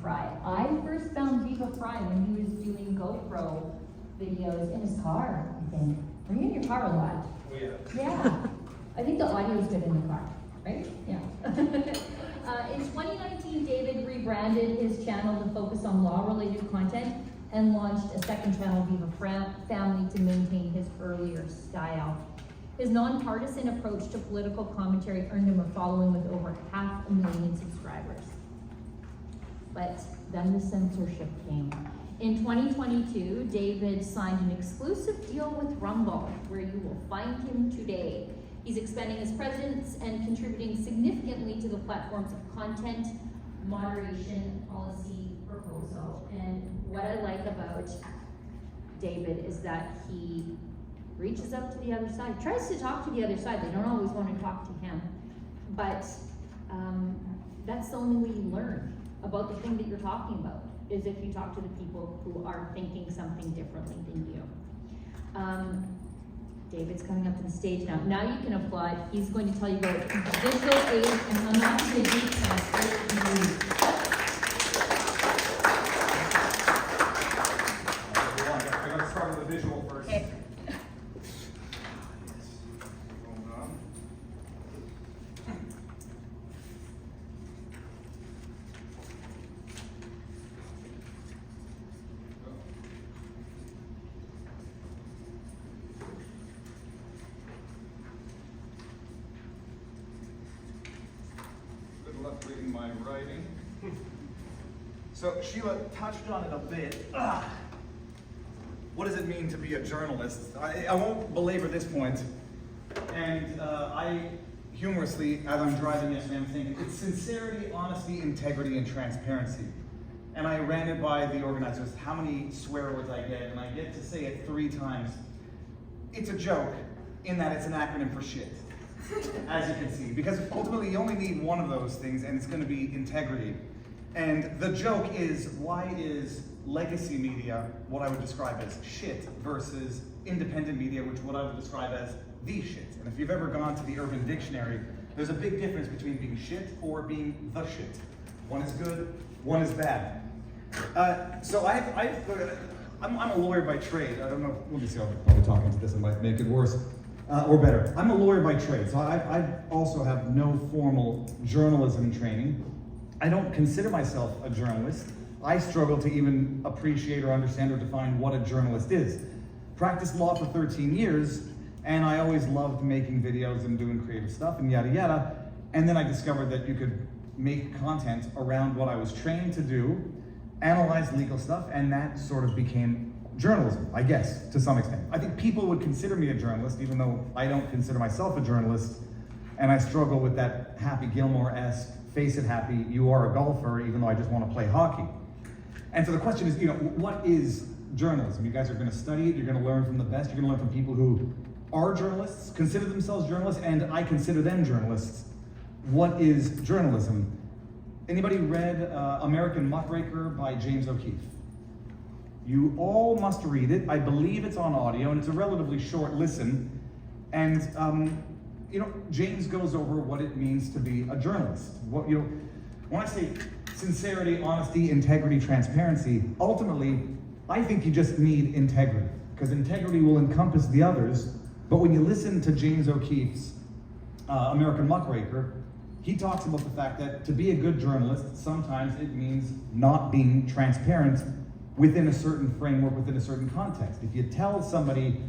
Frei. I first found Viva Frei when he was doing GoPro videos in his car, I think. Were you in your car a lot? Oh yeah. Yeah. I think the audio is good in the car, right? Yeah. In 2019, David rebranded his channel to focus on law-related content and launched a second channel, Viva Family, to maintain his earlier style. His nonpartisan approach to political commentary earned him a following with over 500,000 subscribers. But then the censorship came. In 2022, David signed an exclusive deal with Rumble, where you will find him today. He's expanding his presence and contributing significantly to the platform's content moderation policy proposal. And what I like about David is that he reaches up to the other side, tries to talk to the other side. They don't always want to talk to him, but that's the only way you learn about the thing that you're talking about, is if you talk to the people who are thinking something differently than you. David's coming up to the stage now. Now you can applaud. He's going to tell you about visual aid, and I'm not going to do translate. I gotta start with the visual first. Okay. Reading my writing. So Sheila touched on it a bit. What does it mean to be a journalist? I won't belabor this point. And I humorously, as I'm driving yesterday, I'm thinking it's sincerity, honesty, integrity, and transparency. And I ran it by the organizers, how many swear words I get, and I get to say it 3 times. It's a joke in that it's an acronym for shit. As you can see, because ultimately you only need one of those things, and it's going to be integrity. And the joke is, why is legacy media what I would describe as shit versus independent media, which what I would describe as the shit? And if you've ever gone to the Urban Dictionary, there's a big difference between being shit or being the shit. One is good, one is bad. So I'm a lawyer by trade. I don't know, let me see, I'll probably talk into this, it might make it worse. Or better. I'm a lawyer by trade, so I also have no formal journalism training. I don't consider myself a journalist. I struggle to even appreciate or understand or define what a journalist is. Practiced law for 13 years, and I always loved making videos and doing creative stuff and yada yada. And then I discovered that you could make content around what I was trained to do, analyze legal stuff, and that sort of became journalism, I guess, to some extent. I think people would consider me a journalist, even though I don't consider myself a journalist, and I struggle with that Happy Gilmore-esque, face it happy, you are a golfer, even though I just want to play hockey. And so the question is, what is journalism? You guys are going to study it, you're going to learn from the best, you're going to learn from people who are journalists, consider themselves journalists, and I consider them journalists. What is journalism? Anybody read American Muckraker by James O'Keefe? You all must read it. I believe it's on audio, and it's a relatively short listen. And James goes over what it means to be a journalist. When I say sincerity, honesty, integrity, transparency, ultimately, I think you just need integrity, because integrity will encompass the others. But when you listen to James O'Keefe's American Muckraker, he talks about the fact that to be a good journalist, sometimes it means not being transparent within a certain framework, within a certain context. If you tell somebody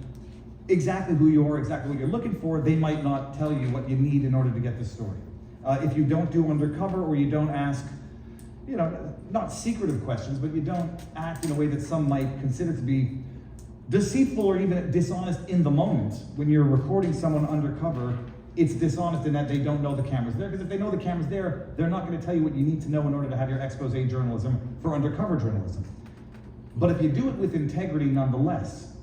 exactly who you are, exactly what you're looking for, they might not tell you what you need in order to get the story. If you don't do undercover, or you don't ask, not secretive questions, but you don't act in a way that some might consider to be deceitful or even dishonest in the moment. When you're recording someone undercover, it's dishonest in that they don't know the camera's there, because if they know the camera's there, they're not going to tell you what you need to know in order to have your expose journalism for undercover journalism. But if you do it with integrity nonetheless,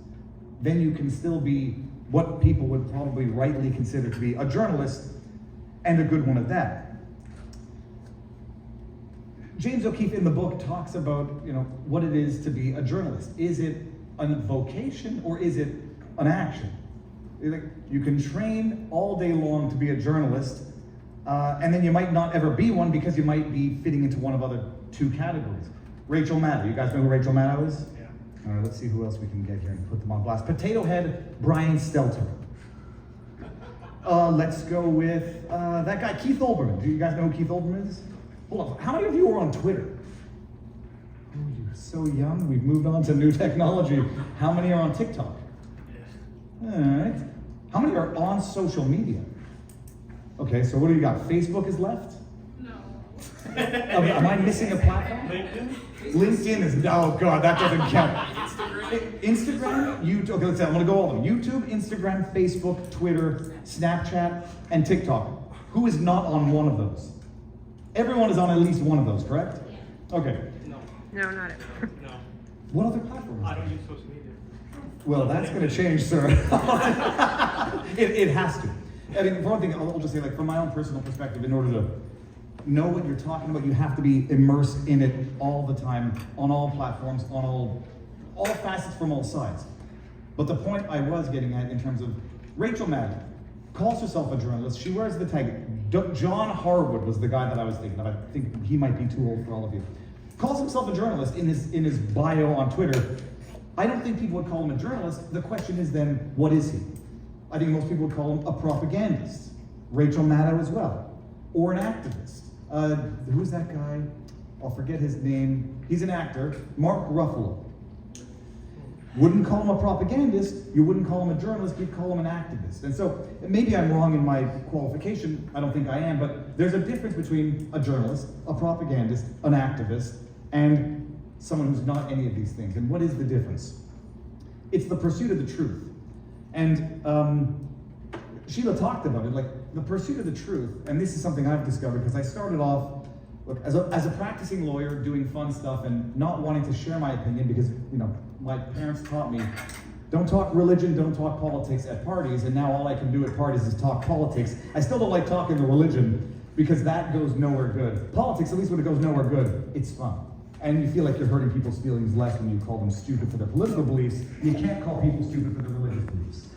then you can still be what people would probably rightly consider to be a journalist, and a good one at that. James O'Keefe in the book talks about what it is to be a journalist. Is it a vocation or is it an action? You can train all day long to be a journalist, And then you might not ever be one because you might be fitting into one of other two categories. Rachel Maddow. You guys know who Rachel Maddow is? Yeah. All right, let's see who else we can get here and put them on blast. Potato Head Brian Stelter. Let's go with that guy, Keith Olbermann. Do you guys know who Keith Olbermann is? Hold on. How many of you are on Twitter? Oh, you're so young. We've moved on to new technology. How many are on TikTok? All right. How many are on social media? Okay, so what do you got? Facebook is left? No. Am I missing a platform? LinkedIn? LinkedIn is, oh God, that doesn't count. Instagram, YouTube, okay, let's say, I'm gonna go all of them. YouTube, Instagram, Facebook, Twitter, Snapchat, and TikTok. Who is not on one of those? Everyone is on at least one of those, correct? Okay. No. No, not it. No. What other platform I is don't there? use social media. Well, that's gonna change, sir. It has to. I mean, for one thing, I'll just say, like, from my own personal perspective, in order to know what you're talking about, you have to be immersed in it all the time, on all platforms, on all facets from all sides. But the point I was getting at in terms of Rachel Maddow calls herself a journalist. She wears the tag. John Harwood was the guy that I was thinking of. I think he might be too old for all of you. Calls himself a journalist in his bio on Twitter. I don't think people would call him a journalist. The question is then, what is he? I think most people would call him a propagandist. Rachel Maddow as well. Or an activist. Who's that guy? I'll forget his name. He's an actor. Mark Ruffalo. Wouldn't call him a propagandist, you wouldn't call him a journalist, you'd call him an activist. And so, maybe I'm wrong in my qualification, I don't think I am, but there's a difference between a journalist, a propagandist, an activist, and someone who's not any of these things. And what is the difference? It's the pursuit of the truth. And Sheila talked about it, like the pursuit of the truth, and this is something I've discovered because I started off, look, as a practicing lawyer doing fun stuff and not wanting to share my opinion because, you know, my parents taught me, don't talk religion, don't talk politics at parties, and now all I can do at parties is talk politics. I still don't like talking the religion because that goes nowhere good. Politics, at least when it goes nowhere good, it's fun. And you feel like you're hurting people's feelings less when you call them stupid for their political beliefs. You can't call people stupid for their religious beliefs.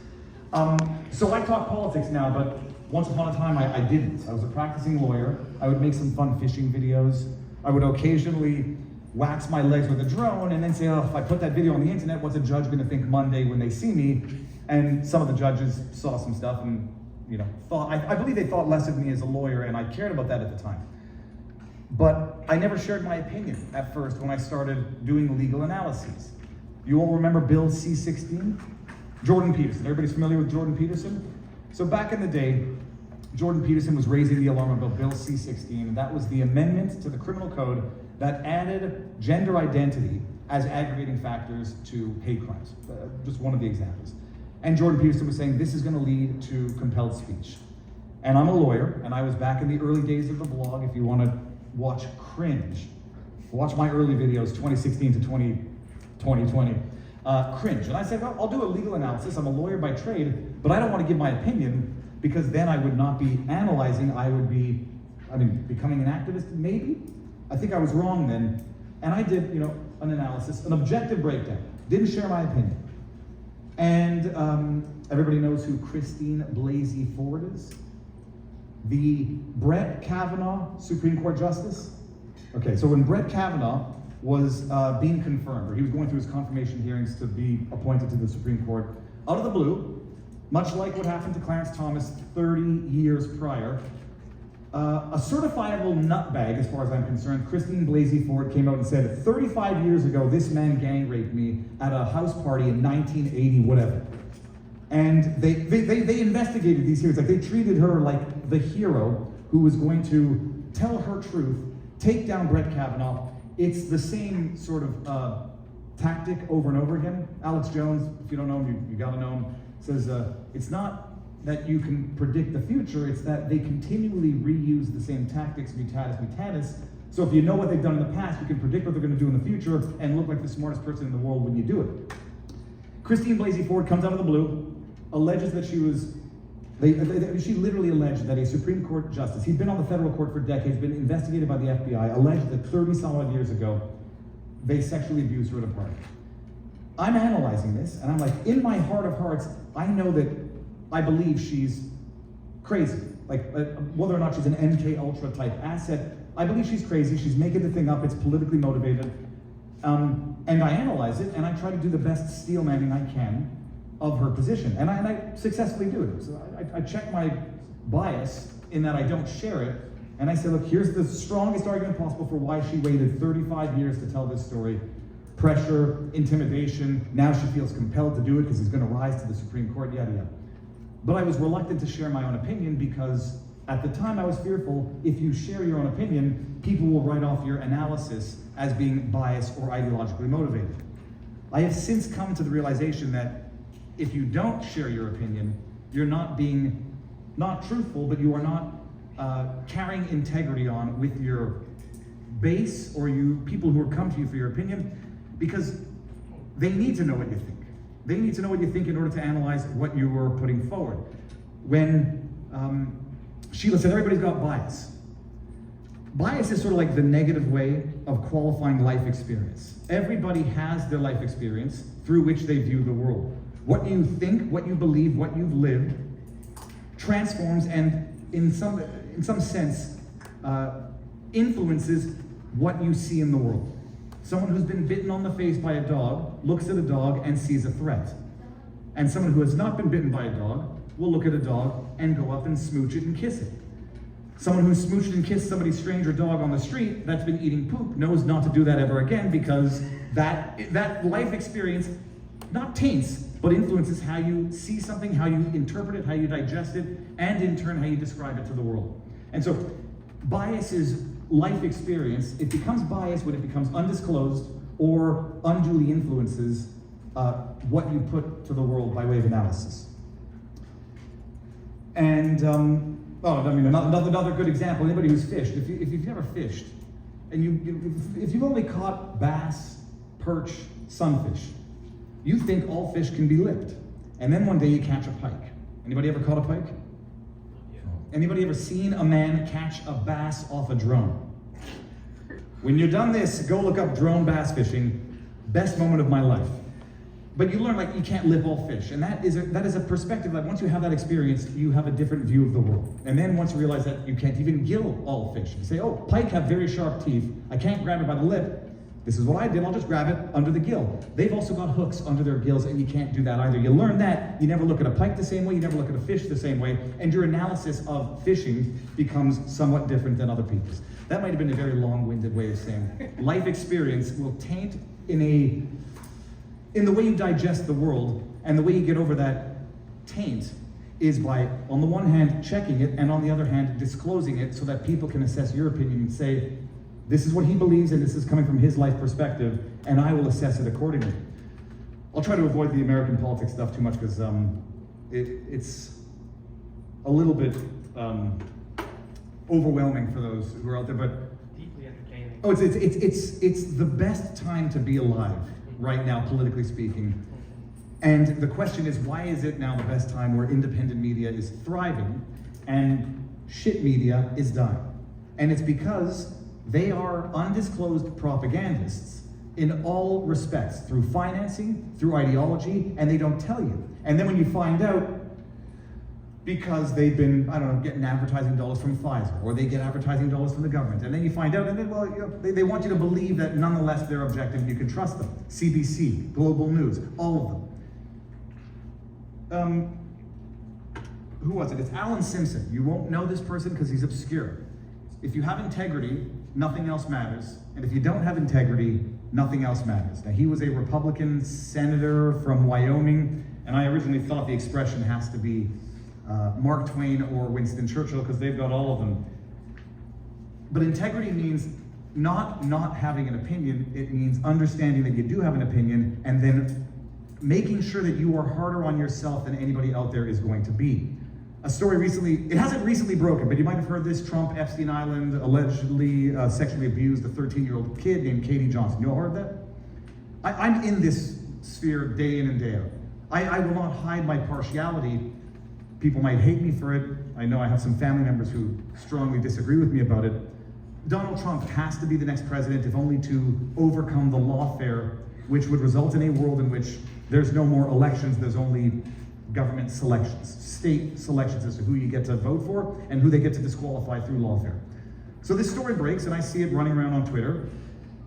So I talk politics now, but once upon a time I didn't. I was a practicing lawyer. I would make some fun fishing videos. I would occasionally wax my legs with a drone and then say, oh, if I put that video on the internet, what's a judge gonna think Monday when they see me? And some of the judges saw some stuff and, you know, I believe they thought less of me as a lawyer, and I cared about that at the time. But I never shared my opinion at first when I started doing legal analyses. You all remember Bill C-16? Jordan Peterson. Everybody's familiar with Jordan Peterson? So back in the day, Jordan Peterson was raising the alarm about Bill C-16, and that was the amendment to the criminal code that added gender identity as aggravating factors to hate crimes. Just one of the examples. And Jordan Peterson was saying this is going to lead to compelled speech. And I'm a lawyer, and I was back in the early days of the blog. If you want to watch cringe, watch my early videos, 2016 to 2020. Cringe. And I said, well, I'll do a legal analysis. I'm a lawyer by trade, but I don't want to give my opinion because then I would not be analyzing. I would be, becoming an activist, maybe? I think I was wrong then. And I did, an analysis, an objective breakdown. Didn't share my opinion. And everybody knows who Christine Blasey Ford is? The Brett Kavanaugh Supreme Court Justice? Okay, so when Brett Kavanaugh was being confirmed, or he was going through his confirmation hearings to be appointed to the Supreme Court, out of the blue, much like what happened to Clarence Thomas 30 years prior, a certifiable nutbag, as far as I'm concerned, Christine Blasey Ford came out and said, 35 years ago, this man gang raped me at a house party in 1980, whatever. And they investigated these hearings, like they treated her like the hero who was going to tell her truth, take down Brett Kavanaugh. It's the same sort of tactic over and over again. Alex Jones, if you don't know him, you gotta know him, says it's not that you can predict the future, it's that they continually reuse the same tactics, mutatis. So if you know what they've done in the past, you can predict what they're gonna do in the future and look like the smartest person in the world when you do it. Christine Blasey Ford comes out of the blue, alleges that she literally alleged that a Supreme Court justice, he'd been on the federal court for decades, been investigated by the FBI, alleged that 30 some odd years ago, they sexually abused her at a party. I'm analyzing this, and I'm like, in my heart of hearts, I know that I believe she's crazy. whether or not she's an MK Ultra type asset. I believe she's crazy. She's making the thing up. It's politically motivated. And I analyze it, and I try to do the best steel manning I can of her position. And I successfully do it. So I check my bias in that I don't share it. And I say, look, here's the strongest argument possible for why she waited 35 years to tell this story. Pressure, intimidation, now she feels compelled to do it because he's going to rise to the Supreme Court, yada, yada. But I was reluctant to share my own opinion because at the time I was fearful if you share your own opinion, people will write off your analysis as being biased or ideologically motivated. I have since come to the realization that if you don't share your opinion, you're not being, not truthful, but you are not carrying integrity on with your base or people who are come to you for your opinion, because they need to know what you think. They need to know what you think in order to analyze what you are putting forward. When Sheila said everybody's got bias. Bias is sort of like the negative way of qualifying life experience. Everybody has their life experience through which they view the world. What you think, what you believe, what you've lived transforms and in some sense influences what you see in the world. Someone who's been bitten on the face by a dog looks at a dog and sees a threat. And someone who has not been bitten by a dog will look at a dog and go up and smooch it and kiss it. Someone who smooched and kissed somebody's stranger dog on the street that's been eating poop knows not to do that ever again, because that life experience not taints, but influences how you see something, how you interpret it, how you digest it, and in turn how you describe it to the world. And so bias is life experience. It becomes bias when it becomes undisclosed or unduly influences what you put to the world by way of analysis. And another good example, anybody who's fished, if you've never fished, and if you've only caught bass, perch, sunfish, you think all fish can be licked. And then one day you catch a pike. Anybody ever caught a pike? Yeah. Anybody ever seen a man catch a bass off a drone? When you're done this, go look up drone bass fishing. Best moment of my life. But you learn you can't lip all fish. And that is a perspective that once you have that experience, you have a different view of the world. And then once you realize that you can't even gill all fish. You say, oh, pike have very sharp teeth. I can't grab it by the lip. This is what I did, I'll just grab it under the gill. They've also got hooks under their gills, and you can't do that either. You learn that, you never look at a pike the same way, you never look at a fish the same way, and your analysis of fishing becomes somewhat different than other people's. That might have been a very long-winded way of saying life experience will taint in the way you digest the world, and the way you get over that taint is by, on the one hand, checking it, and on the other hand, disclosing it so that people can assess your opinion and say, this is what he believes, and this is coming from his life perspective, and I will assess it accordingly. I'll try to avoid the American politics stuff too much because it's a little bit overwhelming for those who are out there, but deeply entertaining. Oh, it's the best time to be alive right now, politically speaking. And the question is, why is it now the best time where independent media is thriving and shit media is dying? And it's because they are undisclosed propagandists in all respects, through financing, through ideology, and they don't tell you. And then when you find out, because they've been, getting advertising dollars from Pfizer, or they get advertising dollars from the government, and then you find out, and then, they want you to believe that nonetheless they're objective and you can trust them. CBC, Global News, all of them. Who was it? It's Alan Simpson. You won't know this person because he's obscure. If you have integrity, nothing else matters. And if you don't have integrity, nothing else matters. Now, he was a Republican senator from Wyoming, and I originally thought the expression has to be Mark Twain or Winston Churchill, because they've got all of them. But integrity means not having an opinion. It means understanding that you do have an opinion, and then making sure that you are harder on yourself than anybody out there is going to be. A story recently, it hasn't recently broken, but you might have heard this. Trump, Epstein Island, allegedly sexually abused a 13-year-old kid named Katie Johnson. You all heard that? I'm in this sphere day in and day out. I will not hide my partiality. People might hate me for it. I know I have some family members who strongly disagree with me about it. Donald Trump has to be the next president, if only to overcome the lawfare, which would result in a world in which there's no more elections, there's only government selections, state selections as to who you get to vote for and who they get to disqualify through lawfare. So this story breaks, and I see it running around on Twitter.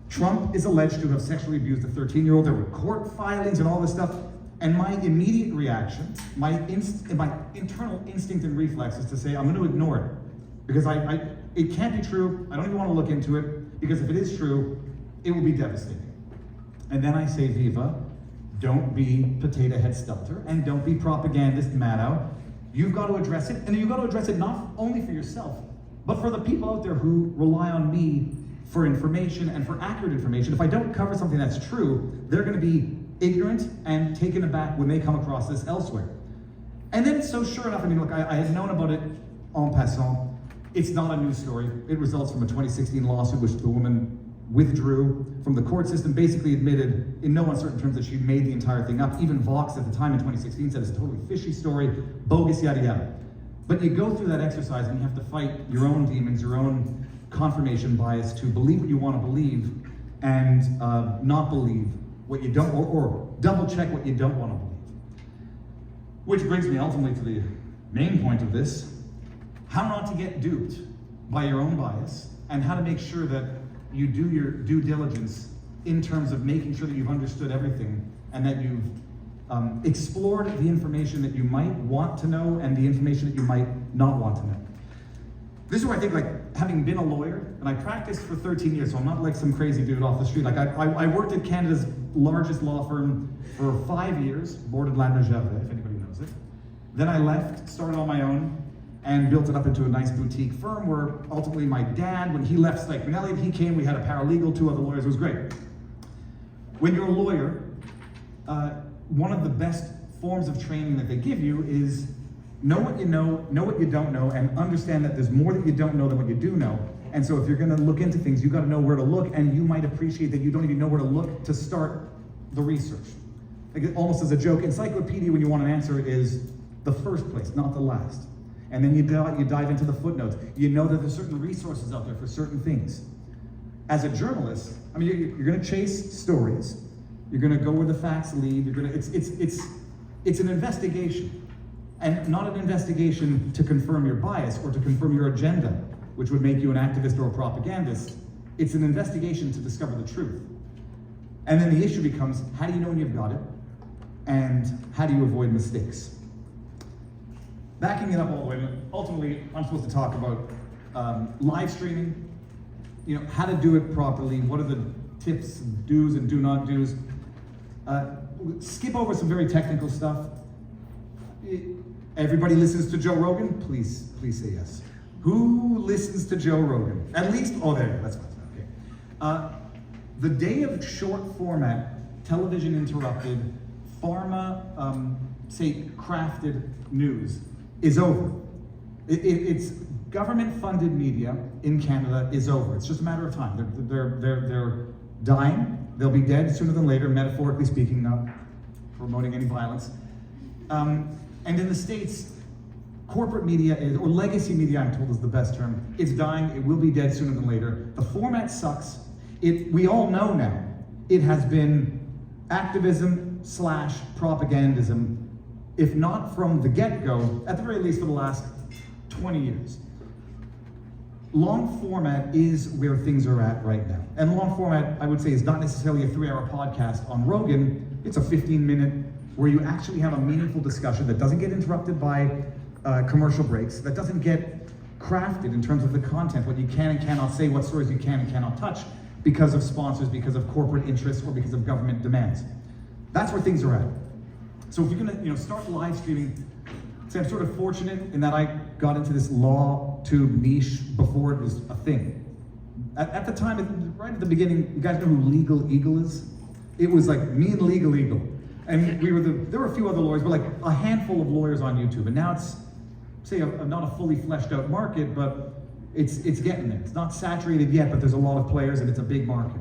Trump is alleged to have sexually abused a 13-year-old. There were court filings and all this stuff. And my immediate reaction, my internal instinct and reflex is to say, I'm going to ignore it. Because it can't be true. I don't even want to look into it. Because if it is true, it will be devastating. And then I say, Viva, don't be potato head stelter, and don't be propagandist Maddow. You've got to address it, and you've got to address it not only for yourself, but for the people out there who rely on me for information and for accurate information. If I don't cover something that's true, they're going to be ignorant and taken aback when they come across this elsewhere. And then, so sure enough, I mean, look, I had known about it en passant. It's not a news story. It results from a 2016 lawsuit which the woman withdrew from the court system, basically admitted in no uncertain terms that she made the entire thing up. Even Vox at the time in 2016 said it's a totally fishy story, bogus, yada yada. But you go through that exercise and you have to fight your own demons, your own confirmation bias to believe what you want to believe and not believe what you don't, or double check what you don't want to believe. Which brings me ultimately to the main point of this, how not to get duped by your own bias and how to make sure that you do your due diligence in terms of making sure that you've understood everything and that you've explored the information that you might want to know and the information that you might not want to know. This is where I think, like, having been a lawyer, and I practiced for 13 years, so I'm not like some crazy dude off the street. Like, I worked at Canada's largest law firm for 5 years, Boarded Ladner Gervais, if anybody knows it. Then I left, started on my own, and built it up into a nice boutique firm where ultimately my dad, when he left Slate McNelly, he came, we had a paralegal, 2 other lawyers, it was great. When you're a lawyer, one of the best forms of training that they give you is know what you know what you don't know, and understand that there's more that you don't know than what you do know. And so if you're gonna look into things, you gotta know where to look, and you might appreciate that you don't even know where to look to start the research. Like, almost as a joke, encyclopedia, when you want an answer, is the first place, not the last. And then you dive into the footnotes. You know that there's certain resources out there for certain things. As a journalist, I mean, you're gonna chase stories. You're gonna go where the facts lead. It's an investigation. And not an investigation to confirm your bias or to confirm your agenda, which would make you an activist or a propagandist. It's an investigation to discover the truth. And then the issue becomes, how do you know when you've got it? And how do you avoid mistakes? Backing it up all the way, ultimately, I'm supposed to talk about live streaming, you know, how to do it properly, what are the tips, do's and do not do's. Skip over some very technical stuff. Everybody listens to Joe Rogan? Please say yes. Who listens to Joe Rogan? At least, oh, there you go, that's fine, okay. The day of short format, television interrupted, pharma, say, crafted news is over. It's government-funded media in Canada is over. It's just a matter of time. They're dying. They'll be dead sooner than later, metaphorically speaking, not promoting any violence. And in the States, corporate media is, or legacy media, I'm told is the best term, it's dying. It will be dead sooner than later. The format sucks. We all know now, it has been activism / propagandism, if not from the get-go, at the very least for the last 20 years. Long format is where things are at right now. And long format, I would say, is not necessarily a 3-hour podcast on Rogan. It's a 15-minute where you actually have a meaningful discussion that doesn't get interrupted by commercial breaks, that doesn't get crafted in terms of the content, what you can and cannot say, what stories you can and cannot touch because of sponsors, because of corporate interests, or because of government demands. That's where things are at. So if you're gonna start live streaming, say I'm sort of fortunate in that I got into this law tube niche before it was a thing. At the time, right at the beginning, you guys know who Legal Eagle is? It was like me and Legal Eagle. And there were a few other lawyers, but like a handful of lawyers on YouTube. And now it's, say, not a fully fleshed out market, but it's getting there. It's not saturated yet, but there's a lot of players and it's a big market.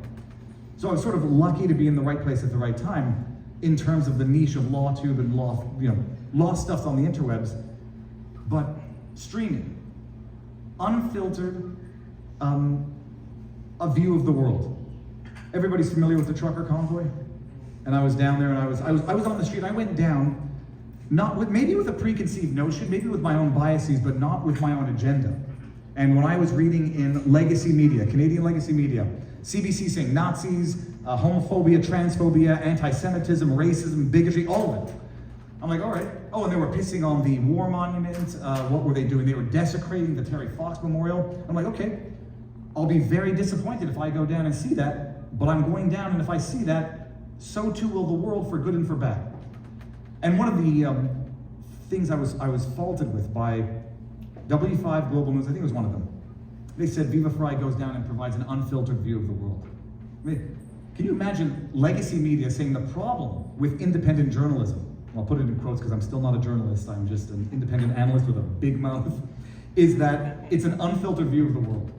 So I was sort of lucky to be in the right place at the right time in terms of the niche of LawTube and law stuff on the interwebs. But streaming, unfiltered, a view of the world. Everybody's familiar with the trucker convoy? And I was down there and I was on the street. I went down not with, maybe with a preconceived notion, maybe with my own biases, but not with my own agenda. And when I was reading in legacy media, Canadian legacy media, CBC saying Nazis, homophobia, transphobia, anti-Semitism, racism, bigotry, all of it. I'm like, all right. Oh, and they were pissing on the war monument. What were they doing? They were desecrating the Terry Fox Memorial. I'm like, okay, I'll be very disappointed if I go down and see that, but I'm going down, and if I see that, so too will the world, for good and for bad. And one of the things I was faulted with by W5 Global News, I think it was one of them, they said Viva Frei goes down and provides an unfiltered view of the world. I mean, can you imagine legacy media saying the problem with independent journalism, I'll put it in quotes because I'm still not a journalist, I'm just an independent analyst with a big mouth, is that it's an unfiltered view of the world.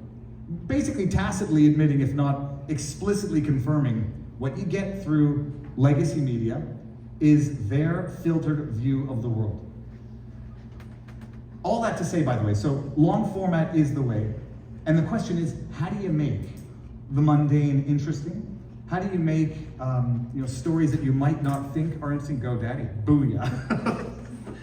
Basically tacitly admitting, if not explicitly confirming, what you get through legacy media is their filtered view of the world. All that to say, by the way, so long format is the way, and the question is, how do you make the mundane interesting? How do you make stories that you might not think are interesting? Go daddy, booyah.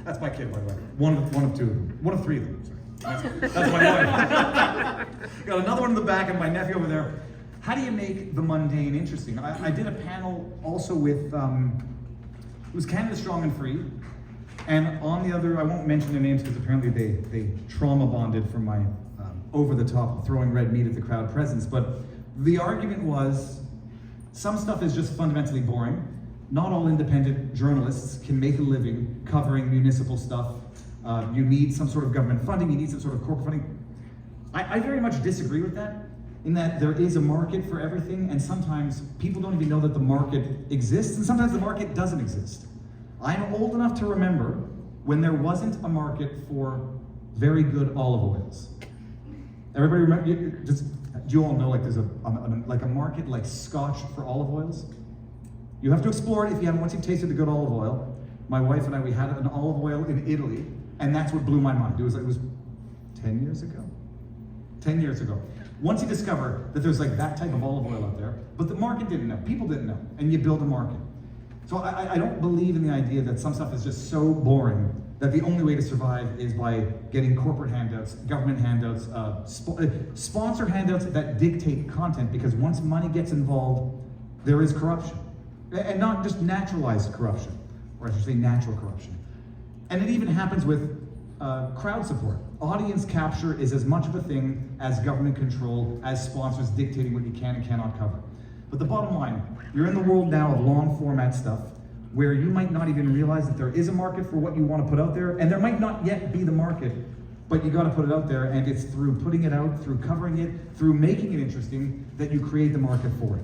That's my kid, by the way. One of two of them. One of three of them, sorry. That's my wife. Got another one in the back and my nephew over there. How do you make the mundane interesting? I did a panel also with, it was Canada Strong and Free, and on the other, I won't mention their names because apparently they trauma bonded from my over the top throwing red meat at the crowd presence, but the argument was, some stuff is just fundamentally boring. Not all independent journalists can make a living covering municipal stuff. You need some sort of government funding, you need some sort of corporate funding. I very much disagree with that, in that there is a market for everything, and sometimes people don't even know that the market exists, and sometimes the market doesn't exist. I'm old enough to remember when there wasn't a market for very good olive oils. Everybody remember, do you all know like there's a market like Scotch for olive oils? You have to explore it if you haven't. Once you've tasted the good olive oil, my wife and I, we had an olive oil in Italy, and that's what blew my mind. It was 10 years ago? 10 years ago. Once you discover that there's like that type of olive oil out there, but the market didn't know, people didn't know, and you build a market. So I don't believe in the idea that some stuff is just so boring that the only way to survive is by getting corporate handouts, government handouts, sponsor handouts that dictate content, because once money gets involved, there is corruption. And not just naturalized corruption, or I should say natural corruption. And it even happens with crowd support. Audience capture is as much of a thing as government control, as sponsors dictating what you can and cannot cover. But the bottom line, you're in the world now of long format stuff, where you might not even realize that there is a market for what you want to put out there, and there might not yet be the market, but you got to put it out there, and it's through putting it out, through covering it, through making it interesting, that you create the market for it.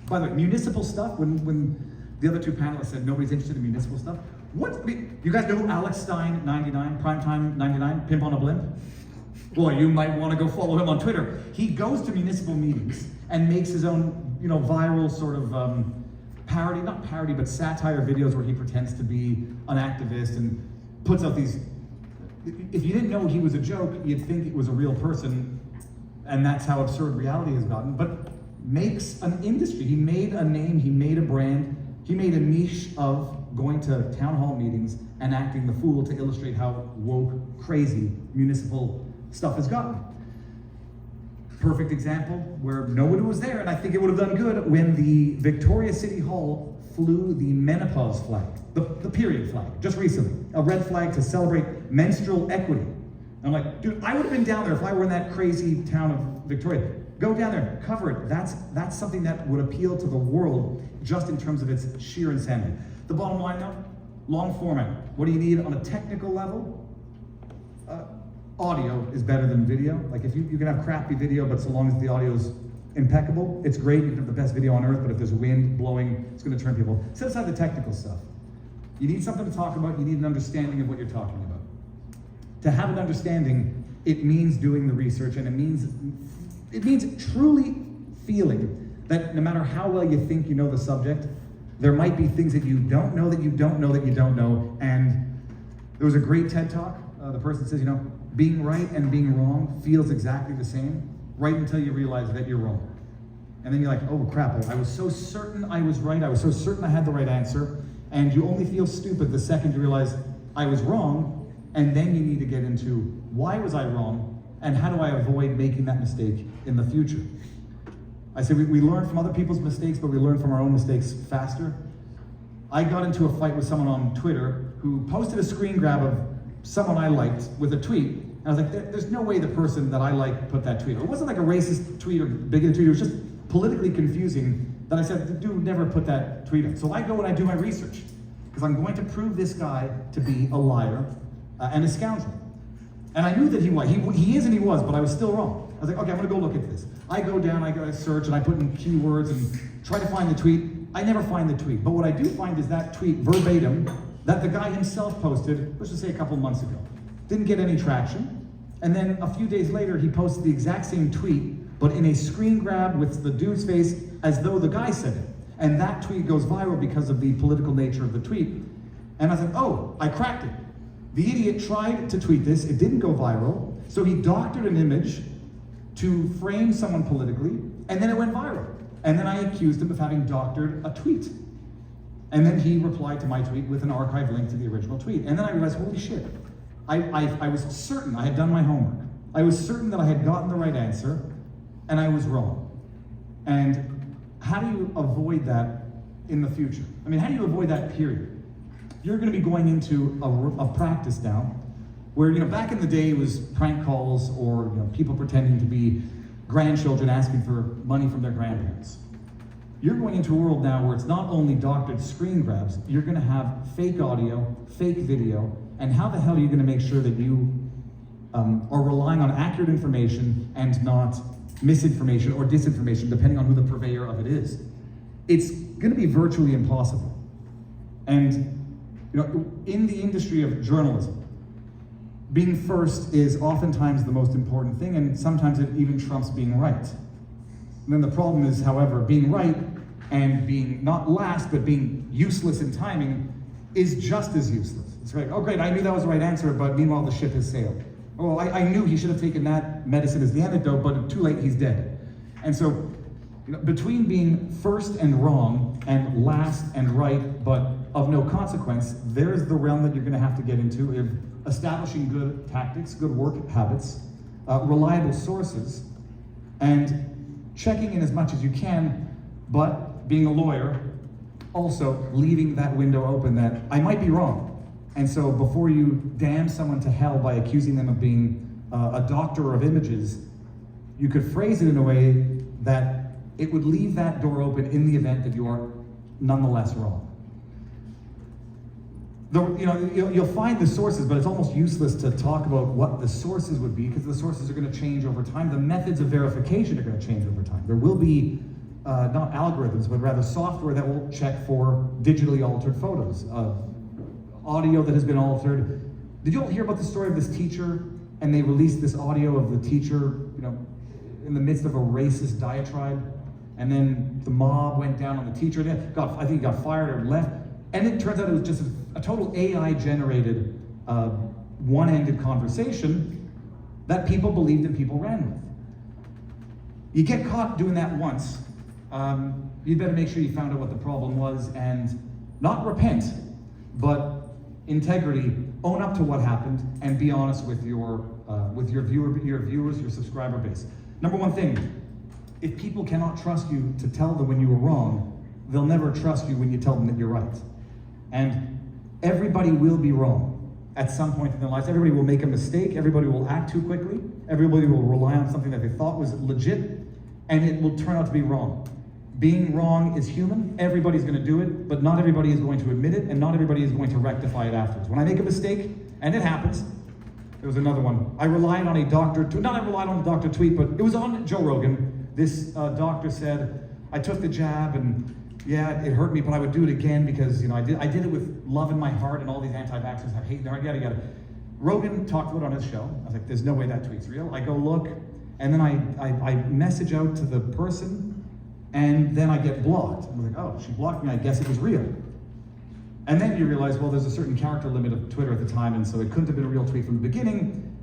By the way, municipal stuff, when the other two panelists said nobody's interested in municipal stuff, you guys know who Alex Stein 99, Primetime 99, Pimp on a Blimp? Well, you might want to go follow him on Twitter. He goes to municipal meetings and makes his own, viral sort of not parody, but satire videos where he pretends to be an activist and puts out these. If you didn't know he was a joke, you'd think it was a real person, and that's how absurd reality has gotten. But makes an industry. He made a name, he made a brand, he made a niche of going to town hall meetings and acting the fool to illustrate how woke, crazy municipal stuff has gotten. Perfect example where nobody was there, and I think it would have done good when the Victoria City Hall flew the menopause flag, the period flag, just recently. A red flag to celebrate menstrual equity. And I'm like, dude, I would have been down there if I were in that crazy town of Victoria. Go down there, cover it. That's something that would appeal to the world just in terms of its sheer insanity. The bottom line now, long format. What do you need on a technical level? Audio is better than video. Like if you can have crappy video, but so long as the audio is impeccable, it's great. You can have the best video on earth, but if there's wind blowing, it's going to turn people. Set aside the technical stuff. You need something to talk about. You need an understanding of what you're talking about. To have an understanding, it means doing the research, and it means truly feeling that no matter how well you think you know the subject, there might be things that you don't know that you don't know that you don't know. And there was a great TED Talk. The person says, being right and being wrong feels exactly the same, right until you realize that you're wrong. And then you're like, oh crap, I was so certain I was right, I was so certain I had the right answer, And you only feel stupid the second you realize I was wrong, and then you need to get into why was I wrong, and how do I avoid making that mistake in the future? I say we learn from other people's mistakes, but we learn from our own mistakes faster. I got into a fight with someone on Twitter who posted a screen grab of someone I liked with a tweet. And I was like, there's no way the person that I like put that tweet. It wasn't like a racist tweet or bigoted tweet, it was just politically confusing that I said, dude, never put that tweet up. So I go and I do my research, because I'm going to prove this guy to be a liar and a scoundrel. And I knew that he was. He is and he was, but I was still wrong. I was like, okay, I'm gonna go look at this. I go down, I go search, and I put in keywords and try to find the tweet. I never find the tweet, but what I do find is that tweet verbatim that the guy himself posted, let's just say a couple months ago. Didn't get any traction, and then a few days later he posted the exact same tweet, but in a screen grab with the dude's face as though the guy said it. And that tweet goes viral because of the political nature of the tweet. And I said, oh, I cracked it. The idiot tried to tweet this, it didn't go viral, so he doctored an image to frame someone politically, and then it went viral. And then I accused him of having doctored a tweet. And then he replied to my tweet with an archive link to the original tweet. And then I realized, holy shit, I was certain I had done my homework. I was certain that I had gotten the right answer, and I was wrong. And how do you avoid that in the future? I mean, how do you avoid that period? You're gonna be going into a practice now where, back in the day it was prank calls or people pretending to be grandchildren asking for money from their grandparents. You're going into a world now where it's not only doctored screen grabs, you're gonna have fake audio, fake video, and how the hell are you gonna make sure that you are relying on accurate information and not misinformation or disinformation, depending on who the purveyor of it is? It's gonna be virtually impossible. And in the industry of journalism, being first is oftentimes the most important thing, and sometimes it even trumps being right. And then the problem is, however, being right and being not last, but being useless in timing is just as useless. It's like, oh great, I knew that was the right answer, but meanwhile the ship has sailed. Oh, I knew he should have taken that medicine as the antidote, but too late, he's dead. And so, between being first and wrong, and last and right, but of no consequence, there's the realm that you're gonna have to get into of establishing good tactics, good work habits, reliable sources, and checking in as much as you can, but being a lawyer, also leaving that window open that I might be wrong. And so before you damn someone to hell by accusing them of being a doctor of images, you could phrase it in a way that it would leave that door open in the event that you are nonetheless wrong. You'll find the sources, but it's almost useless to talk about what the sources would be, because the sources are going to change over time. The methods of verification are going to change over time. There will be not algorithms, but rather software that will check for digitally altered photos, audio that has been altered. Did you all hear about the story of this teacher, and they released this audio of the teacher, in the midst of a racist diatribe, and then the mob went down on the teacher, and I think he got fired or left, and it turns out it was just a total AI-generated, one-ended conversation that people believed and people ran with. You get caught doing that once, you'd better make sure you found out what the problem was and not repent, but integrity, own up to what happened, and be honest with your viewers, your subscriber base. Number one thing, if people cannot trust you to tell them when you were wrong, they'll never trust you when you tell them that you're right. And everybody will be wrong at some point in their lives. Everybody will make a mistake, everybody will act too quickly, everybody will rely on something that they thought was legit, and it will turn out to be wrong. Being wrong is human, everybody's gonna do it, but not everybody is going to admit it, and not everybody is going to rectify it afterwards. When I make a mistake, and it happens, there was another one. I relied on a doctor tweet, but it was on Joe Rogan. This doctor said, I took the jab, and yeah, it hurt me, but I would do it again because I did it with love in my heart, and all these anti-vaxxers have hate in their heart, yada yada. Rogan talked about it on his show. I was like, there's no way that tweet's real. I go look, and then I message out to the person, and then I get blocked. I was like, oh, she blocked me, I guess it was real. And then you realize, well, there's a certain character limit of Twitter at the time, and so it couldn't have been a real tweet from the beginning.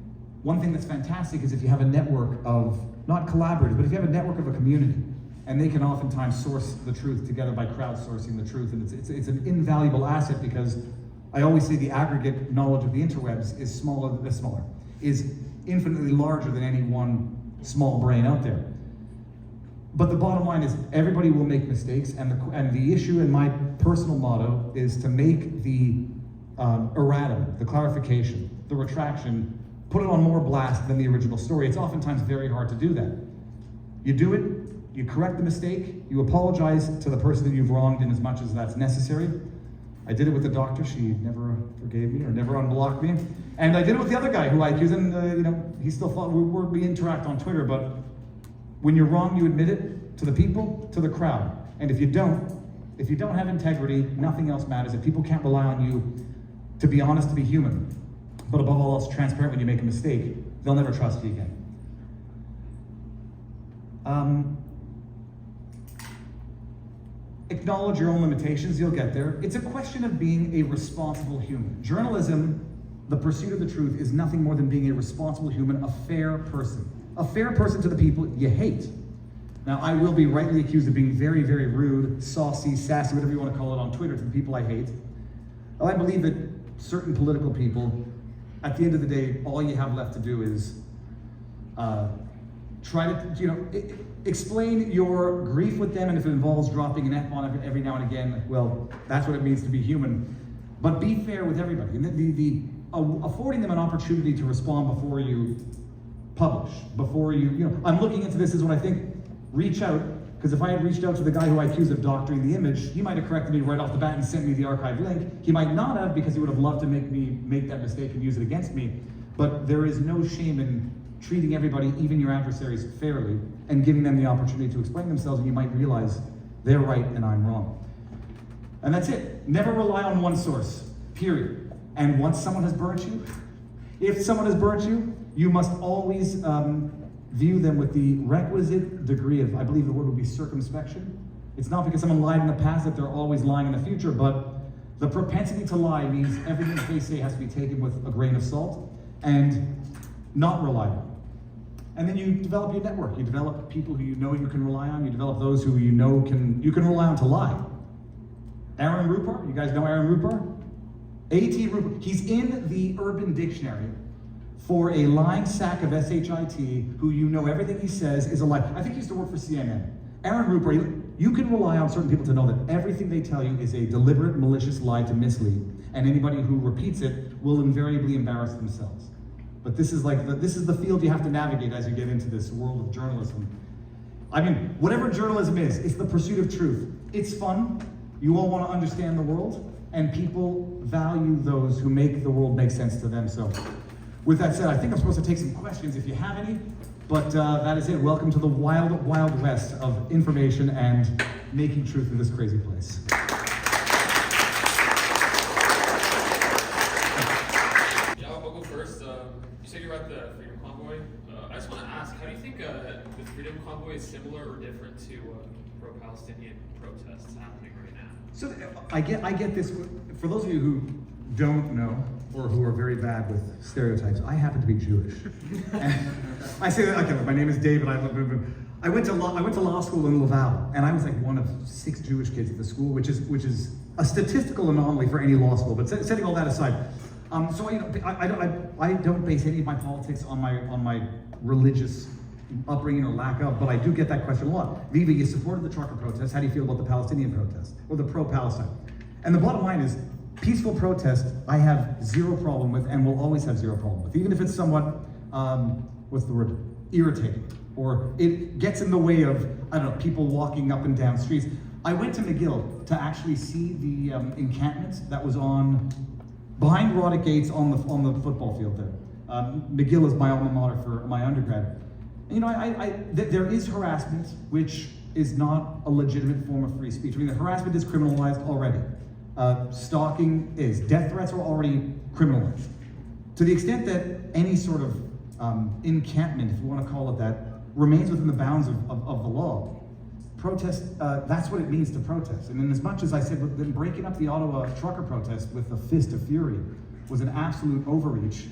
One thing that's fantastic is if you have a network of, not collaborators, but if you have a network of a community, and they can oftentimes source the truth together by crowdsourcing the truth, and it's an invaluable asset because I always say the aggregate knowledge of the interwebs is is infinitely larger than any one small brain out there. But the bottom line is everybody will make mistakes, and the issue and my personal motto is to make the erratum, the clarification, the retraction, put it on more blast than the original story. It's oftentimes very hard to do that. You do it, you correct the mistake, you apologize to the person that you've wronged in as much as that's necessary. I did it with the doctor, she never forgave me or never unblocked me. And I did it with the other guy who I accused, and he still thought we interact on Twitter, but when you're wrong, you admit it to the people, to the crowd. And if you don't have integrity, nothing else matters. If people can't rely on you to be honest, to be human, but above all else, transparent when you make a mistake, they'll never trust you again. Acknowledge your own limitations, you'll get there. It's a question of being a responsible human. Journalism, the pursuit of the truth, is nothing more than being a responsible human, a fair person. A fair person to the people you hate. Now, I will be rightly accused of being very, very rude, saucy, sassy, whatever you want to call it on Twitter to the people I hate. Well, I believe that certain political people, at the end of the day, all you have left to do is try to, explain your grief with them, and if it involves dropping an F-bomb every now and again, well, that's what it means to be human. But be fair with everybody, and affording them an opportunity to respond before you publish, before I'm looking into this is what I think, reach out, because if I had reached out to the guy who I accused of doctoring the image, he might have corrected me right off the bat and sent me the archive link. He might not have, because he would have loved to make me make that mistake and use it against me. But there is no shame in treating everybody, even your adversaries, fairly, and giving them the opportunity to explain themselves, and you might realize they're right and I'm wrong. And that's it. Never rely on one source, period. And once someone has burnt you, if someone has burnt you, you must always view them with the requisite degree of, I believe the word would be circumspection. It's not because someone lied in the past that they're always lying in the future, but the propensity to lie means everything that they say has to be taken with a grain of salt and not reliable. And then you develop your network. You develop people who you know you can rely on. You develop those who you know you can rely on to lie. Aaron Rupar, you guys know Aaron Rupar? A.T. Rupar, he's in the Urban Dictionary for a lying sack of S-H-I-T who you know everything he says is a lie. I think he used to work for CNN. Aaron Rupar, you can rely on certain people to know that everything they tell you is a deliberate, malicious lie to mislead, and anybody who repeats it will invariably embarrass themselves. But this is the field you have to navigate as you get into this world of journalism. I mean, whatever journalism is, it's the pursuit of truth. It's fun. You all want to understand the world, and people value those who make the world make sense to them. So, with that said, I think I'm supposed to take some questions if you have any, but that is it. Welcome to the wild, wild west of information and making truth in this crazy place. Yeah, I'll go first. You said you're at the Freedom Convoy. I just want to ask, how do you think the Freedom Convoy is similar or different to pro-Palestinian protests happening right now? So I get this, for those of you who don't know, or who are very bad with stereotypes, I happen to be Jewish. And I say that, okay, my name is David, I went to law school in Laval, and I was like one of 6 Jewish kids at the school, which is a statistical anomaly for any law school, but setting all that aside. So I don't base any of my politics on my religious upbringing or lack of, but I do get that question a lot. Viva, you supported the trucker protest. How do you feel about the Palestinian protest or the pro-Palestine? And the bottom line is, peaceful protest, I have zero problem with, and will always have zero problem with, even if it's somewhat, what's the word, irritating, or it gets in the way of, I don't know, people walking up and down streets. I went to McGill to actually see the encampment that was behind Roddick Gates on the football field there. McGill is my alma mater for my undergrad. There is harassment, which is not a legitimate form of free speech. I mean, the harassment is criminalized already. Stalking is. Death threats are already criminalized. To the extent that any sort of encampment, if you want to call it that, remains within the bounds of the law, protest, that's what it means to protest. And in as much as I said, then breaking up the Ottawa trucker protest with a fist of fury was an absolute overreach,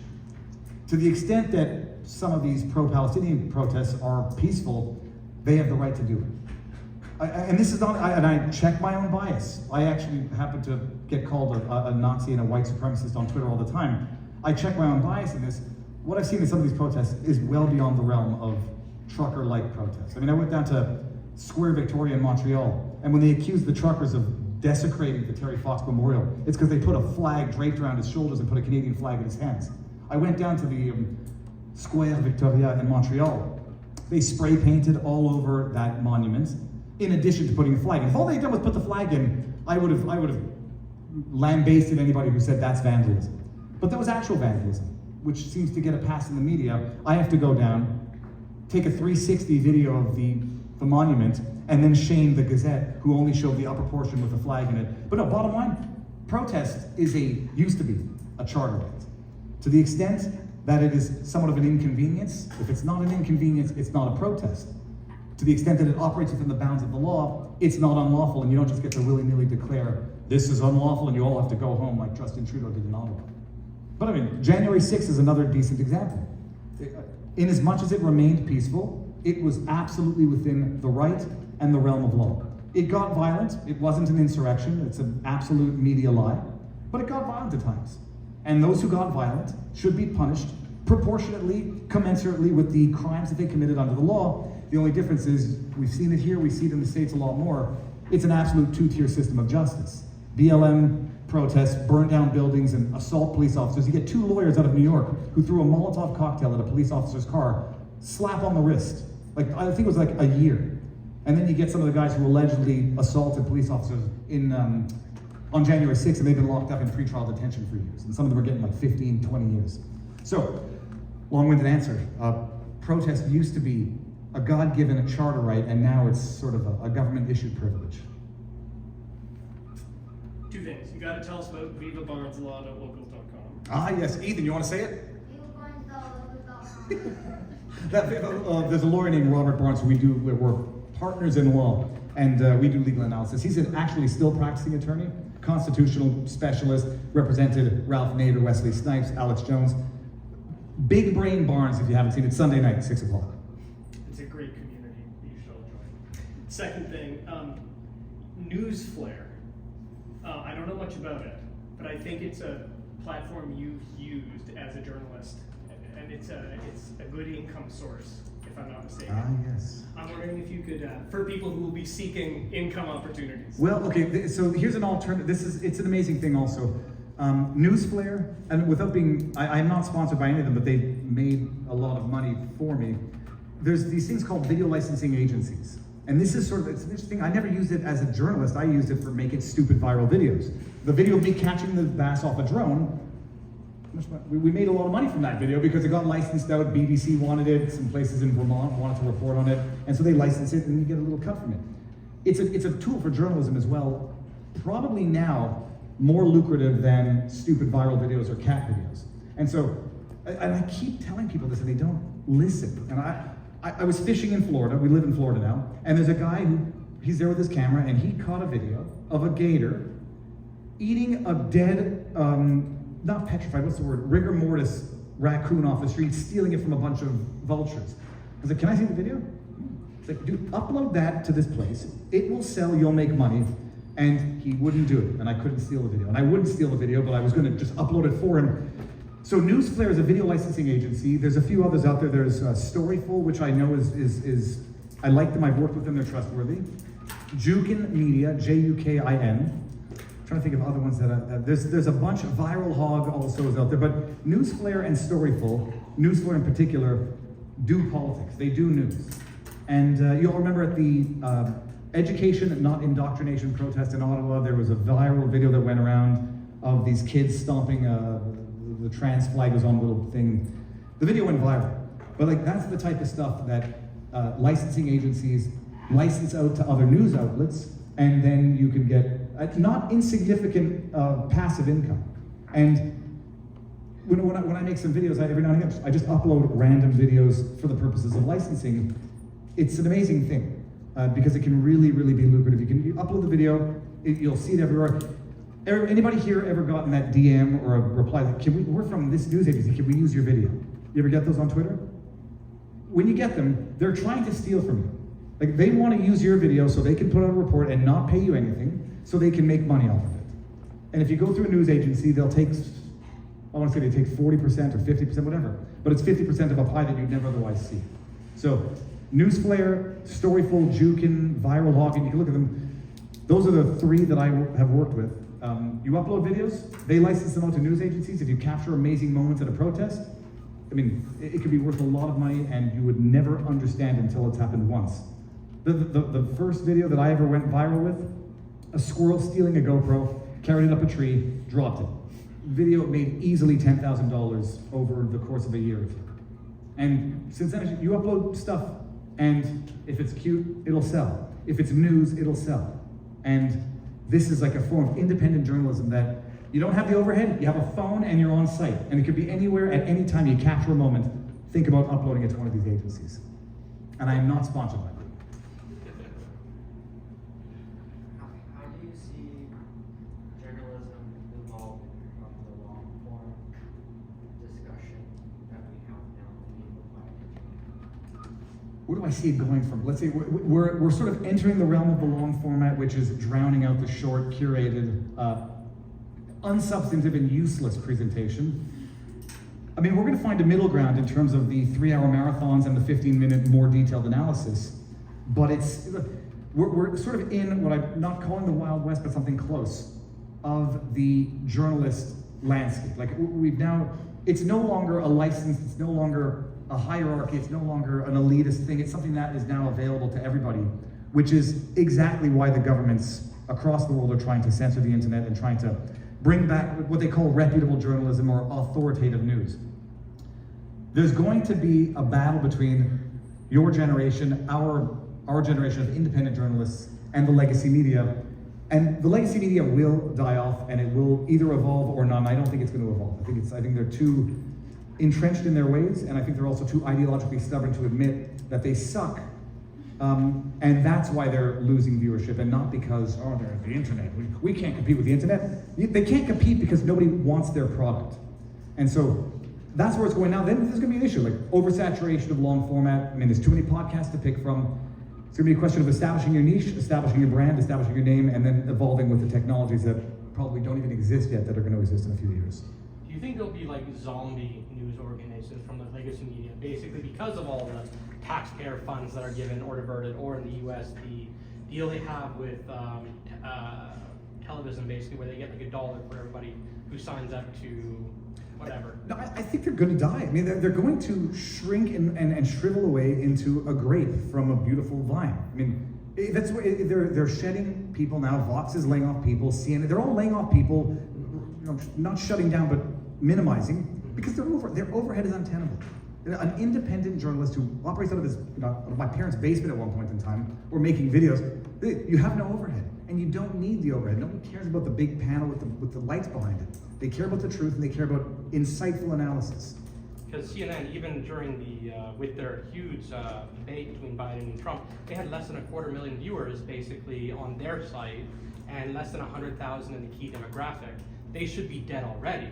to the extent that some of these pro-Palestinian protests are peaceful, they have the right to do it. And this is not, and I check my own bias. I actually happen to get called a Nazi and a white supremacist on Twitter all the time. I check my own bias in this. What I've seen in some of these protests is well beyond the realm of trucker-like protests. I mean, I went down to Square Victoria in Montreal, and when they accused the truckers of desecrating the Terry Fox Memorial, it's because they put a flag draped around his shoulders and put a Canadian flag in his hands. I went down to the Square Victoria in Montreal. They spray painted all over that monument, in addition to putting a flag in. If all they'd done was put the flag in, I would have lambasted anybody who said that's vandalism. But that was actual vandalism, which seems to get a pass in the media. I have to go down, take a 360 video of the monument, and then shame the Gazette, who only showed the upper portion with the flag in it. But no, bottom line, protest used to be a charter right. To the extent that it is somewhat of an inconvenience, if it's not an inconvenience, it's not a protest. To the extent that it operates within the bounds of the law, it's not unlawful, and you don't just get to willy-nilly declare, this is unlawful, and you all have to go home like Justin Trudeau did in Ottawa. But I mean, January 6th is another decent example. In as much as it remained peaceful, it was absolutely within the right and the realm of law. It got violent, it wasn't an insurrection, it's an absolute media lie, but it got violent at times. And those who got violent should be punished proportionately, commensurately with the crimes that they committed under the law. The only difference is, we've seen it here, we see it in the States a lot more, it's an absolute two-tier system of justice. BLM protests, burn down buildings, and assault police officers. You get 2 lawyers out of New York who threw a Molotov cocktail at a police officer's car, slap on the wrist. Like, I think it was like a year. And then you get some of the guys who allegedly assaulted police officers on January 6th, and they've been locked up in pretrial detention for years. And some of them are getting like 15, 20 years. So, long-winded answer. Protest used to be a God-given charter right, and now it's sort of a government-issued privilege. 2 things. You got to tell us about vivabarneslaw.locals.com. Ah, yes. Ethan, you want to say it? vivabarneslaw.locals.com. There's a lawyer named Robert Barnes who we're partners in law, and we do legal analysis. He's actually still practicing attorney, constitutional specialist, represented Ralph Nader, Wesley Snipes, Alex Jones. Big Brain Barnes, if you haven't seen it, Sunday night, 6 o'clock. It's a great community. You should all join. Second thing, Newsflare. I don't know much about it, but I think it's a platform you've used as a journalist, and it's a good income source, if I'm not mistaken. Ah, yes. I'm wondering if you could, for people who will be seeking income opportunities. Well, okay, so here's an alternative. It's an amazing thing also. Newsflare, and without being, I'm not sponsored by any of them, but they made a lot of money for me. There's these things called video licensing agencies. And this is sort of, it's an interesting, I never used it as a journalist, I used it for making stupid viral videos. The video of me catching the bass off a drone, we made a lot of money from that video because it got licensed out, BBC wanted it, some places in Vermont wanted to report on it, and so they licensed it and you get a little cut from it. It's a tool for journalism as well, probably now more lucrative than stupid viral videos or cat videos. And so, and I keep telling people this and they don't listen. And I was fishing in Florida, we live in Florida now, and there's a guy he's there with his camera and he caught a video of a gator eating a dead, not petrified, what's the word, rigor mortis raccoon off the street, stealing it from a bunch of vultures. I was like, can I see the video? It's like, dude, upload that to this place, it will sell, you'll make money. And he wouldn't do it, and I couldn't steal the video. And I wouldn't steal the video, but I was gonna just upload it for him. So Newsflare is a video licensing agency. There's a few others out there. There's Storyful, which I know is I like them, I've worked with them, they're trustworthy. Jukin Media, Jukin. I'm trying to think of other ones that there's a bunch of Viral Hog also is out there, but Newsflare and Storyful, Newsflare in particular, do politics, they do news. And you'll remember at the Education, Not Indoctrination protest in Ottawa, there was a viral video that went around of these kids stomping, the trans flag was on a little thing. The video went viral. But like that's the type of stuff that licensing agencies license out to other news outlets, and then you can get not insignificant passive income. And when I make some videos, every now and again, I just upload random videos for the purposes of licensing. It's an amazing thing. Because it can really, really be lucrative. You upload the video, you'll see it everywhere. Anybody here ever gotten that DM or a reply like, we're from this news agency, can we use your video? You ever get those on Twitter? When you get them, they're trying to steal from you. Like, they want to use your video so they can put out a report and not pay you anything, so they can make money off of it. And if you go through a news agency, they'll take, I want to say they take 40% or 50%, whatever, but it's 50% of a pie that you'd never otherwise see. So, Newsflare, Storyful, Jukin, Viral Hawking, you can look at them. Those are the three that I have worked with. You upload videos, they license them out to news agencies. If you capture amazing moments at a protest, I mean, it could be worth a lot of money and you would never understand until it's happened once. The first video that I ever went viral with, a squirrel stealing a GoPro, carried it up a tree, dropped it. Video made easily $10,000 over the course of a year or two. And since then, you upload stuff, and if it's cute, it'll sell. If it's news, it'll sell. And this is like a form of independent journalism that you don't have the overhead, you have a phone and you're on site. And it could be anywhere at any time you capture a moment. Think about uploading it to one of these agencies. And I am not sponsored by them. How do you see journalism evolving from the long form discussion that we have now in the Where do I see it going from? Let's say we're sort of entering the realm of the long format, which is drowning out the short, curated, unsubstantive and useless presentation. I mean, we're going to find a middle ground in terms of the 3-hour marathons and the 15-minute more detailed analysis. But we're sort of in what I'm not calling the Wild West, but something close of the journalist landscape. Like, it's no longer a license, it's no longer a hierarchy, it's no longer an elitist thing, it's something that is now available to everybody, which is exactly why the governments across the world are trying to censor the internet and trying to bring back what they call reputable journalism or authoritative news. There's going to be a battle between your generation, our generation of independent journalists, and the legacy media. And the legacy media will die off, and it will either evolve or not. I don't think it's going to evolve. I think they're too entrenched in their ways, and I think they're also too ideologically stubborn to admit that they suck. And that's why they're losing viewership, and not because, oh, they're the internet. We can't compete with the internet. They can't compete because nobody wants their product. And so that's where it's going now. Then there's going to be an issue, like oversaturation of long format. I mean, there's too many podcasts to pick from. It's going to be a question of establishing your niche, establishing your brand, establishing your name, and then evolving with the technologies that probably don't even exist yet that are going to exist in a few years. Do you think there'll be like zombie news organizations from the legacy media, basically because of all the taxpayer funds that are given or diverted, or in the US, the deal they have with television, basically, where they get like $1 for everybody who signs up to whatever? No, I think they're going to die. I mean, they're going to shrink and shrivel away into a grape from a beautiful vine. I mean, that's what they're shedding people now. Vox is laying off people. CNN, they're all laying off people. You know, not shutting down, but minimizing, because their overhead is untenable. An independent journalist who operates out of out of my parents' basement at one point in time, or making videos, you have no overhead, and you don't need the overhead. Nobody cares about the big panel with the lights behind it. They care about the truth, and they care about insightful analysis. Because CNN, even during with their huge debate between Biden and Trump, they had less than 250,000 viewers basically on their site, and less than 100,000 in the key demographic. They should be dead already,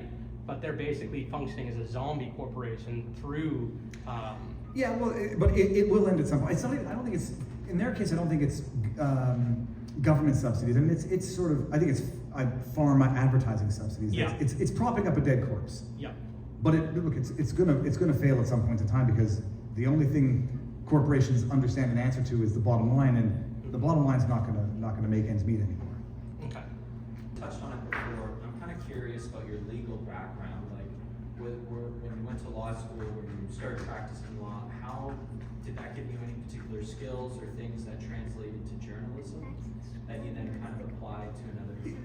but they're basically functioning as a zombie corporation through. Yeah, well, but it will end at some point. It's not even, I don't think it's, in their case, I don't think it's government subsidies. I mean, it's sort of, I think it's pharma advertising subsidies. Yeah. It's propping up a dead corpse. Yeah. But look, it's gonna fail at some point in time, because the only thing corporations understand and answer to is the bottom line, and the bottom line's not gonna make ends meet anymore. Okay. Touched on it before. I'm kind of curious about your legal background. Like, when you went to law school, when you started practicing law, how did that give you any particular skills or things that translated to journalism that you then kind of applied to another field?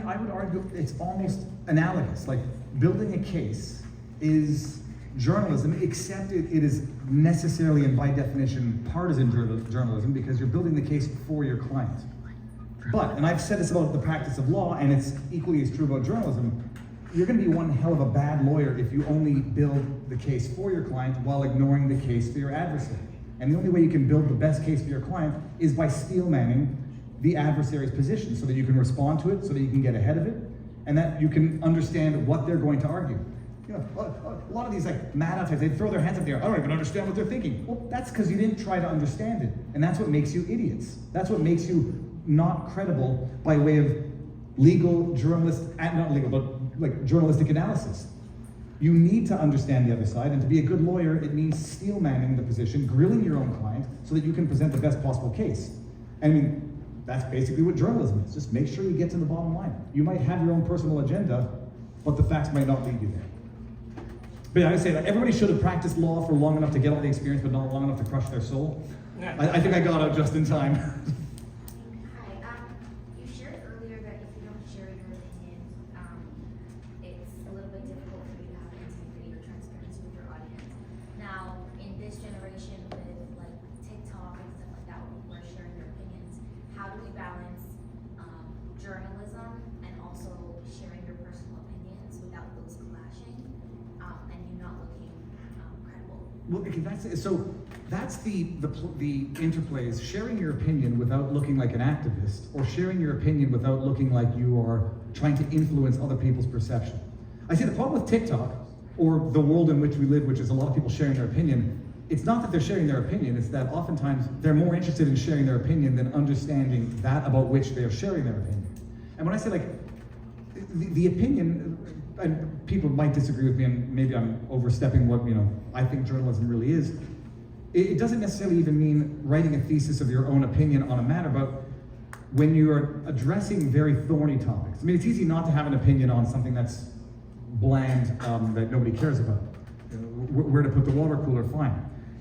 I would argue it's almost analogous. Like, building a case is journalism, except it is necessarily and by definition partisan journalism, because you're building the case for your client. But, and I've said this about the practice of law, and it's equally as true about journalism, you're going to be one hell of a bad lawyer if you only build the case for your client while ignoring the case for your adversary. And the only way you can build the best case for your client is by steel-manning the adversary's position, so that you can respond to it, so that you can get ahead of it, and that you can understand what they're going to argue. You know, a lot of these like mad types, they throw their hands up there. I don't even understand what they're thinking. Well, that's because you didn't try to understand it, and that's what makes you idiots. That's what makes you not credible by way of legal not legal, but like journalistic analysis. You need to understand the other side, and to be a good lawyer, it means steel manning the position, grilling your own client, so that you can present the best possible case. I mean, that's basically what journalism is. Just make sure you get to the bottom line. You might have your own personal agenda, but the facts might not lead you there. But yeah, I say that everybody should have practiced law for long enough to get all the experience, but not long enough to crush their soul. Yeah. I think I got out just in time. Hi, you shared earlier that if you don't share your opinion, it's a little bit difficult for you to have integrity or transparency with your audience. Now, in this generation with like TikTok and stuff like that, where people are sharing their opinions, how do we balance journalism and also sharing your personal opinions without those clashing, and you not looking credible? Well, okay, that's the interplay is sharing your opinion without looking like an activist, or sharing your opinion without looking like you are trying to influence other people's perception. I see the problem with TikTok, or the world in which we live, which is a lot of people sharing their opinion. It's not that they're sharing their opinion, it's that oftentimes they're more interested in sharing their opinion than understanding that about which they are sharing their opinion. And when I say like, the opinion, and people might disagree with me, and maybe I'm overstepping what I think journalism really is. It doesn't necessarily even mean writing a thesis of your own opinion on a matter, but when you're addressing very thorny topics. I mean, it's easy not to have an opinion on something that's bland, that nobody cares about. Where to put the water cooler, fine.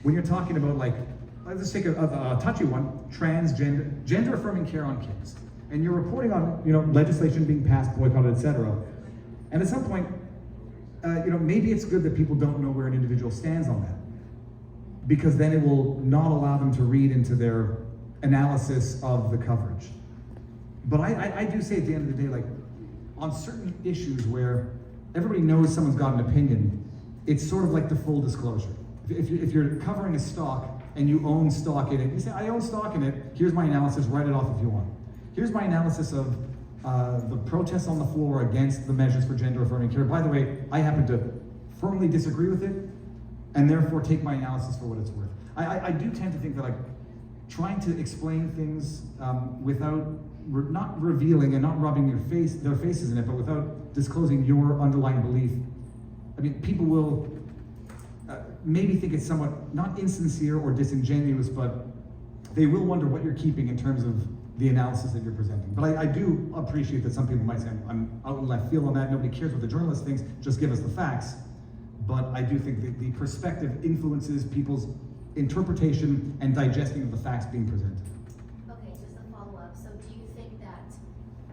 When you're talking about like, let's take a touchy one, gender affirming care on kids. And you're reporting on legislation being passed, boycotted, etc. And at some point, maybe it's good that people don't know where an individual stands on that, because then it will not allow them to read into their analysis of the coverage. But I do say at the end of the day, like, on certain issues where everybody knows someone's got an opinion, it's sort of like the full disclosure. If you're covering a stock and you own stock in it, you say, I own stock in it, here's my analysis, write it off if you want. Here's my analysis of the protests on the floor against the measures for gender affirming care. By the way, I happen to firmly disagree with it, and therefore take my analysis for what it's worth. I do tend to think that like trying to explain things without not revealing and not rubbing their faces in it, but without disclosing your underlying belief. I mean, people will maybe think it's somewhat not insincere or disingenuous, but they will wonder what you're keeping in terms of the analysis that you're presenting. But I do appreciate that some people might say, I'm out in left field on that, nobody cares what the journalist thinks, just give us the facts. But I do think that the perspective influences people's interpretation and digesting of the facts being presented. Okay, just a follow-up. So do you think that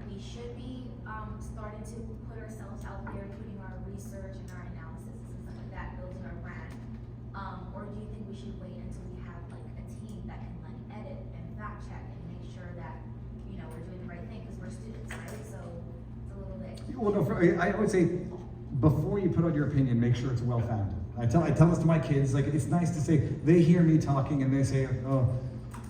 we should be starting to put ourselves out there, putting our research and our analysis and stuff like that, building our brand? Or do you think we should wait until we have like a team that can like edit and fact check and make sure that we're doing the right thing, because we're students, right? So it's a little bit. Well, no, I would say before you put out your opinion, make sure it's well-founded. I tell this to my kids, like, it's nice to say, they hear me talking and they say, oh,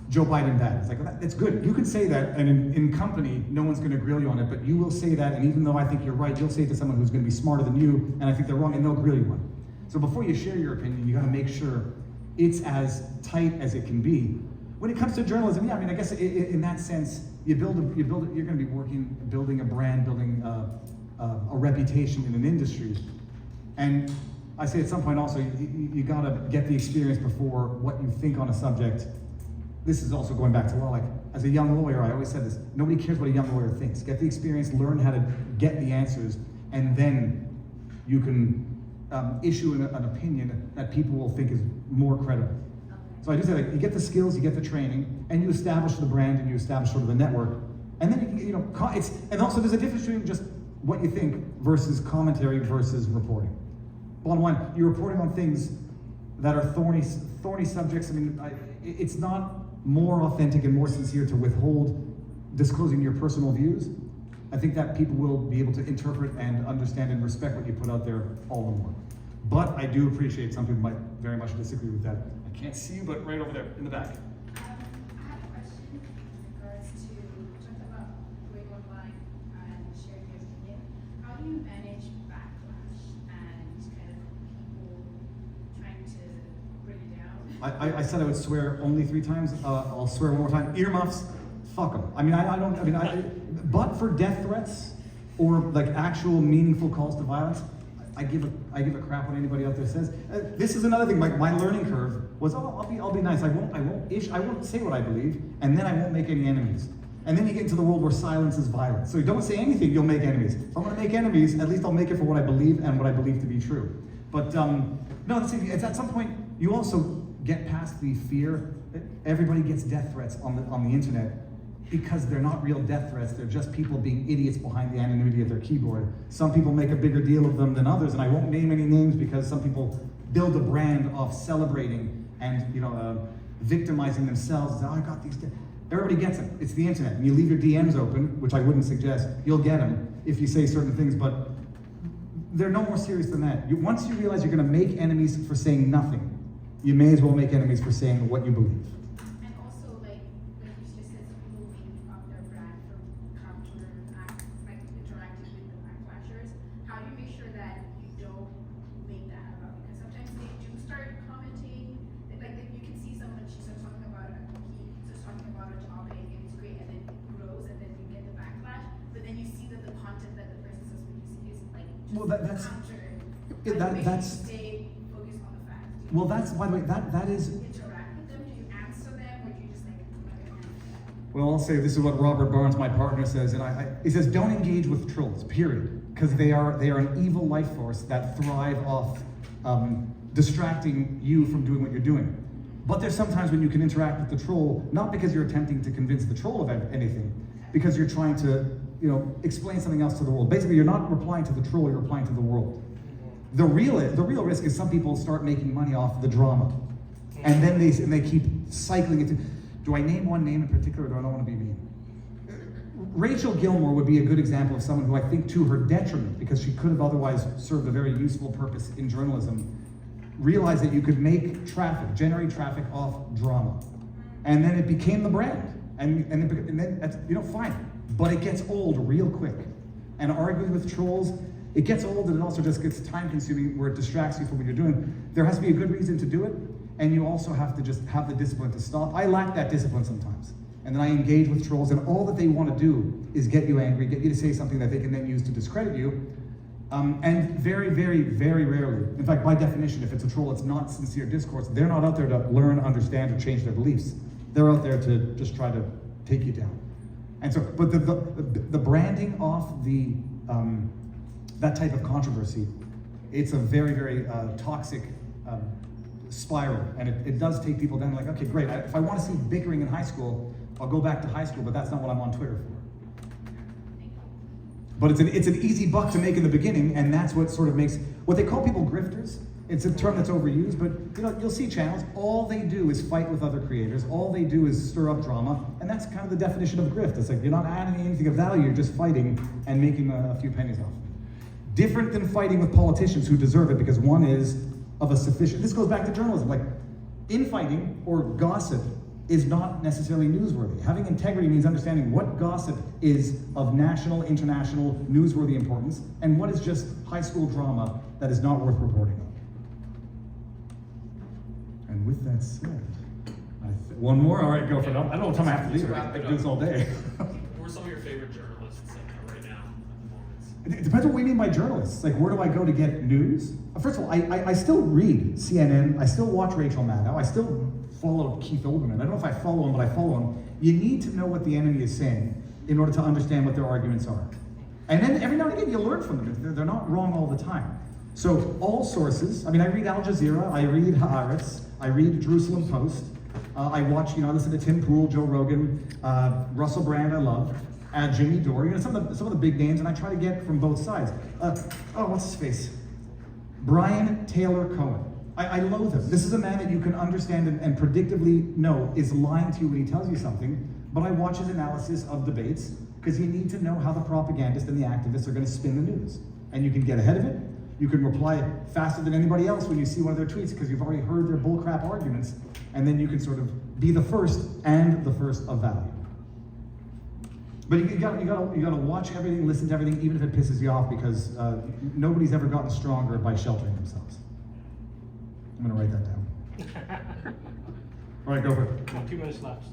Joe Biden bad. It's like, well, it's good. You can say that, and in company, no one's gonna grill you on it, but you will say that, and even though I think you're right, you'll say it to someone who's gonna be smarter than you, and I think they're wrong, and they'll grill you on it. So before you share your opinion, you gotta make sure it's as tight as it can be. When it comes to journalism, yeah, I mean, I guess in that sense, you're gonna be building a brand, building a reputation in an industry. And I say at some point also, you gotta get the experience before what you think on a subject. This is also going back to law, like, as a young lawyer, I always said this, nobody cares what a young lawyer thinks. Get the experience, learn how to get the answers, and then you can issue an opinion that people will think is more credible. Okay. So I just say, like, you get the skills, you get the training, and you establish the brand, and you establish sort of the network, and then you can, and also there's a difference between just what you think versus commentary versus reporting. Bottom line, you're reporting on things that are thorny subjects. I mean, it's not more authentic and more sincere to withhold disclosing your personal views. I think that people will be able to interpret and understand and respect what you put out there all in one. But I do appreciate some people might very much disagree with that. I can't see you, but right over there in the back. I have a question in regards to, you talked about going online and sharing your opinion. How do you manage backlash and kind I said I would swear only 3 times. I'll swear one more time. Earmuffs, fuck them. I mean, but for death threats or like actual meaningful calls to violence, I give a crap what anybody out there says. This is another thing. My learning curve was, I'll be nice. I won't say what I believe, and then I won't make any enemies. And then you get into the world where silence is violence. So you don't say anything, you'll make enemies. If I'm gonna make enemies, at least I'll make it for what I believe and what I believe to be true. But no, it's at some point, you also get past the fear that everybody gets death threats on the internet because they're not real death threats, they're just people being idiots behind the anonymity of their keyboard. Some people make a bigger deal of them than others, and I won't name any names because some people build a brand off celebrating and victimizing themselves. Oh, I got these. Everybody gets it. It's the internet. And you leave your DMs open, which I wouldn't suggest. You'll get them if you say certain things, but they're no more serious than that. Once you realize you're going to make enemies for saying nothing, you may as well make enemies for saying what you believe. And also, like you just said, some people make up their brand from interacting with the backlashers. How do you make sure that you don't make that about? Because sometimes they do start commenting. Like you can see someone, she starts talking about a topic, and it's great, and then it grows, and then you get the backlash. But then you see that the content that the person is producing is like just that's stay focused on the facts. Well, that's, by the way, that is. Interact with them? Do you answer them, or do you just like? Well, I'll say this is what Robert Barnes, my partner, says, and he says, don't engage with trolls, period, because they are an evil life force that thrive off distracting you from doing what you're doing. But there's sometimes when you can interact with the troll, not because you're attempting to convince the troll of anything, because you're trying to, explain something else to the world. Basically, you're not replying to the troll, you're replying to the world. The real risk is some people start making money off the drama, and then they keep cycling it. Do I name one name in particular, or do I don't want to be mean? Rachel Gilmore would be a good example of someone who I think, to her detriment, because she could have otherwise served a very useful purpose in journalism, realized that you could make generate traffic off drama, and then it became the brand, and then fine, but it gets old real quick, and arguing with trolls, it gets old, and it also just gets time-consuming where it distracts you from what you're doing. There has to be a good reason to do it, and you also have to just have the discipline to stop. I lack that discipline sometimes, and then I engage with trolls, and all that they want to do is get you angry, get you to say something that they can then use to discredit you. And very, very, very rarely, in fact, by definition, if it's a troll, it's not sincere discourse. They're not out there to learn, understand, or change their beliefs. They're out there to just try to take you down. And so, but the branding off that type of controversy, it's a very, very toxic spiral, and it does take people down. Like, okay, great. If I want to see bickering in high school, I'll go back to high school, but that's not what I'm on Twitter for. But it's an easy buck to make in the beginning, and that's what sort of makes what they call people grifters. It's a term that's overused, but you'll see channels, all they do is fight with other creators, all they do is stir up drama, and that's kind of the definition of grift. It's like you're not adding anything of value, you're just fighting and making a few pennies off it. Different than fighting with politicians who deserve it, because one is of a sufficient, this goes back to journalism, like infighting or gossip is not necessarily newsworthy. Having integrity means understanding what gossip is of national, international, newsworthy importance, and what is just high school drama that is not worth reporting on. And with that said, one more? All right, go for it. I don't know what time I have to leave. I can do this all day. Who are some of your favorite journalists right now at the moment? It depends on what you mean by journalists. Like, where do I go to get news? First of all, I still read CNN. I still watch Rachel Maddow. I still follow Keith Olbermann. I don't know if I follow him, but I follow him. You need to know what the enemy is saying in order to understand what their arguments are. And then every now and again, you learn from them. They're not wrong all the time. So all sources, I read Al Jazeera, I read Haaretz, I read Jerusalem Post, I watch, I listen to Tim Pool, Joe Rogan, Russell Brand I love, Jimmy Dore, some of the big names, and I try to get from both sides. What's his face? Brian Taylor Cohen. I loathe him. This is a man that you can understand and predictably know is lying to you when he tells you something, but I watch his analysis of debates because you need to know how the propagandists and the activists are going to spin the news. And you can get ahead of it. You can reply faster than anybody else when you see one of their tweets because you've already heard their bullcrap arguments, and then you can sort of be the first of value. But you gotta watch everything, listen to everything, even if it pisses you off, because nobody's ever gotten stronger by sheltering themselves. I'm gonna write that down. All right, go for it. 2 minutes left.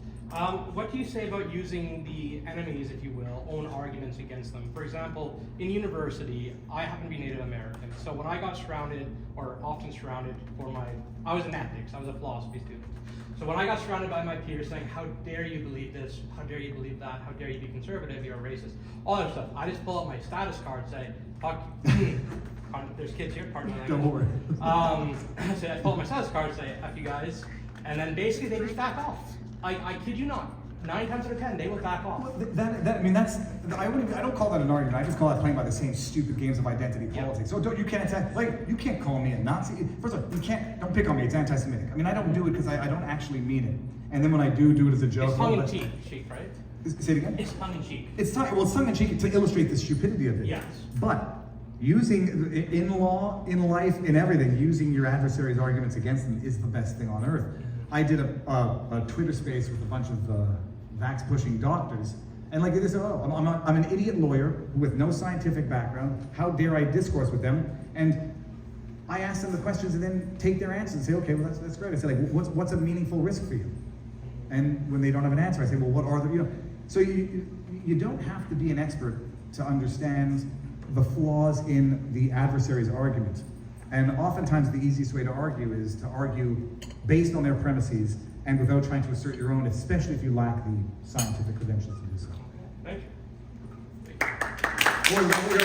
What do you say about using the enemies, if you will, own arguments against them? For example, in university, I happen to be Native American, so when I got surrounded, or often surrounded I was in ethics, I was a philosophy student. So when I got surrounded by my peers saying, how dare you believe this, how dare you believe that, how dare you be conservative, you're a racist, all that stuff, I just pull out my status card and say, fuck you. There's kids here, pardon my language. Don't worry. So I pull out my status card and say, F you guys, and then basically they just back off. I kid you not. 9 times out of 10, they will back off. Well, I don't call that an argument. I just call that playing by the same stupid games of identity politics. So you can't call me a Nazi. First of all, don't pick on me. It's anti-Semitic. I mean, I don't do it because I don't actually mean it. And then when I do it as a joke. It's tongue-in-cheek, right? Say it again? It's tongue-in-cheek. It's tongue-in-cheek to illustrate the stupidity of it. Yes. But using, in law, in life, in everything, using your adversary's arguments against them is the best thing on earth. I did a Twitter space with a bunch of vax-pushing doctors, and like they said, I'm an idiot lawyer with no scientific background. How dare I discourse with them? And I ask them the questions and then take their answers and say, okay, well that's great. I say, like, what's a meaningful risk for you? And when they don't have an answer, I say, well, what are the, So you don't have to be an expert to understand the flaws in the adversary's argument. And oftentimes the easiest way to argue is to argue based on their premises and without trying to assert your own, especially if you lack the scientific credentials to do so. Thank you. We're one more.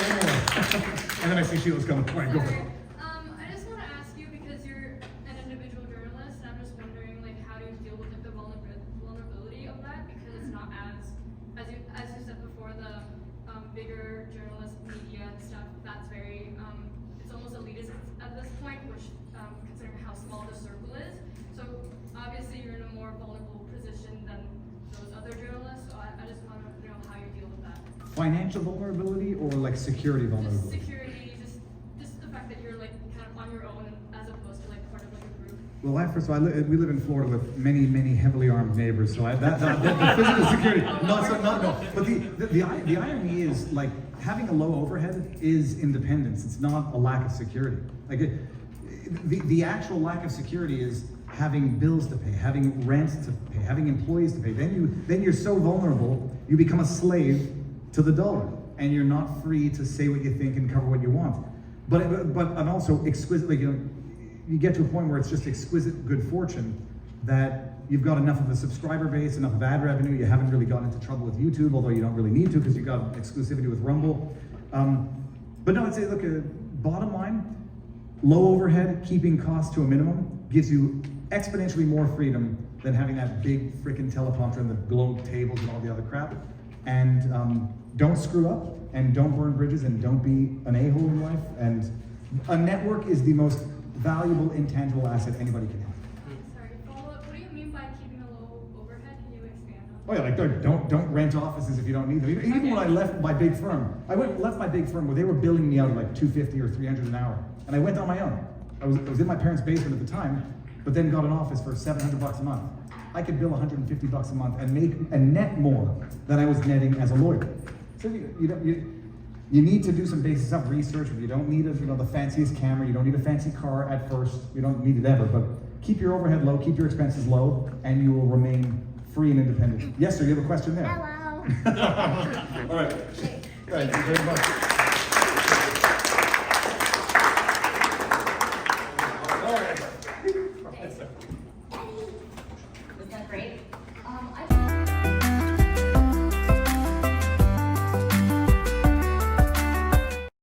And then I see Sheila's coming. All right, go for it. I just want to ask you, because you're an individual journalist, and I'm just wondering, like, how do you deal with the vulnerability of that? Because it's not as you said before, the bigger journalist media and stuff, that's very, it's almost elitist at this point, which, considering how small the circle is. So obviously you're in a more vulnerable position than those other journalists, so I just want to know how you deal with that. Financial vulnerability or like security Just vulnerability? security, just the fact that you're like kind of on your own as opposed to like part of like a group. Well, first of all, we live in Florida with many, many heavily armed neighbors, so the physical security, no. But the irony is, like, having a low overhead is independence. It's not a lack of security. Like, the actual lack of security is having bills to pay, having rent to pay, having employees to pay. Then you're so vulnerable, you become a slave to the dollar, and you're not free to say what you think and cover what you want. But and also exquisitely, you get to a point where it's just exquisite good fortune that you've got enough of a subscriber base, enough of ad revenue, you haven't really gotten into trouble with YouTube, although you don't really need to because you've got exclusivity with Rumble. But no, I'd say, look, bottom line, low overhead, keeping costs to a minimum, gives you exponentially more freedom than having that big freaking teleprompter and the globe tables and all the other crap. And don't screw up, and don't burn bridges, and don't be an a-hole in life. And a network is the most valuable intangible asset anybody can have. Sorry, follow up. What do you mean by keeping a low overhead? Can you expand on Oh yeah, like don't rent offices if you don't need them. Even when I left my big firm, left my big firm where they were billing me out at like $250 or $300 an hour, and I went on my own. I was in my parents' basement at the time, but then got an office for $700 a month. I could bill $150 a month and make a net more than I was netting as a lawyer. So you need to do some basic stuff, research. You don't need the fanciest camera. You don't need a fancy car at first. You don't need it ever, but keep your overhead low, keep your expenses low, and you will remain free and independent. Yes, sir, you have a question there? Hello. All right. Thank you very much.